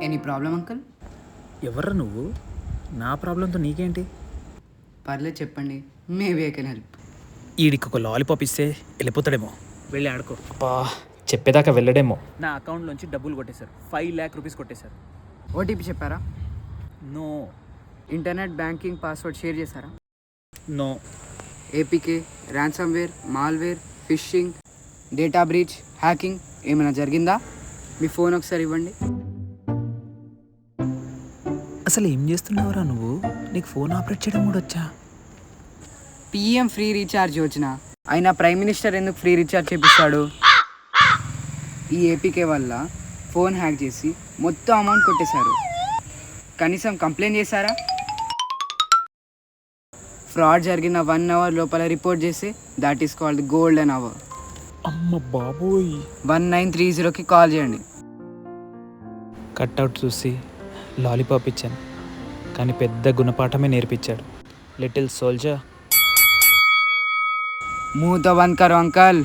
Any problem uncle? ఎవర్రా నువ్వు? నా ప్రాబ్లంతో నీకేంటి? పర్లేదు చెప్పండి, మేబీ ఐ కెన్ హెల్ప్. ఈడికి ఒక లాలీపాప్ ఇస్తే వెళ్ళిపోతాడేమో. వెళ్ళి ఆడుకో. అబ్బా, చెప్పేదాకా వెళ్ళడేమో. నా అకౌంట్లోంచి డబ్బులు కొట్టేశారు. 5 lakh రూపీస్ కొట్టేశారు. ఓటీపీ చెప్పారా? No. Internet banking password share చేశారా? No. APK, ransomware, malware, phishing, data breach, hacking ఏమైనా జరిగిందా? మీ ఫోన్ ఒకసారి ఇవ్వండి. అసలు ఏం చేస్తున్నావురా నువ్వు? నీకు ఫోన్ ఆపరేట్ చేయడం కూడా వచ్చా? పిఎం ఫ్రీ రీఛార్జ్ యోజన అయినా ప్రైమ్ మినిస్టర్ ఎందుకు ఫ్రీ రీఛార్జ్ చేపిస్తాడు? ఈ ఏపీకే వల్ల ఫోన్ హ్యాక్ చేసి మొత్తం అమౌంట్ కొట్టేశారు. కనీసం కంప్లైంట్ చేశారా? ఫ్రాడ్ జరిగిన 1 hour లోపల రిపోర్ట్ చేస్తే that is called golden hour. అమ్మ బాబోయ్. 1930కి కాల్ చేయండి. కట్అవుట్ చూసి లాలీపాప్ ఇచ్చాను, కానీ పెద్ద గుణపాఠమే నేర్పించాడు. Little soldier. मुंह तो बंद करो अंकल.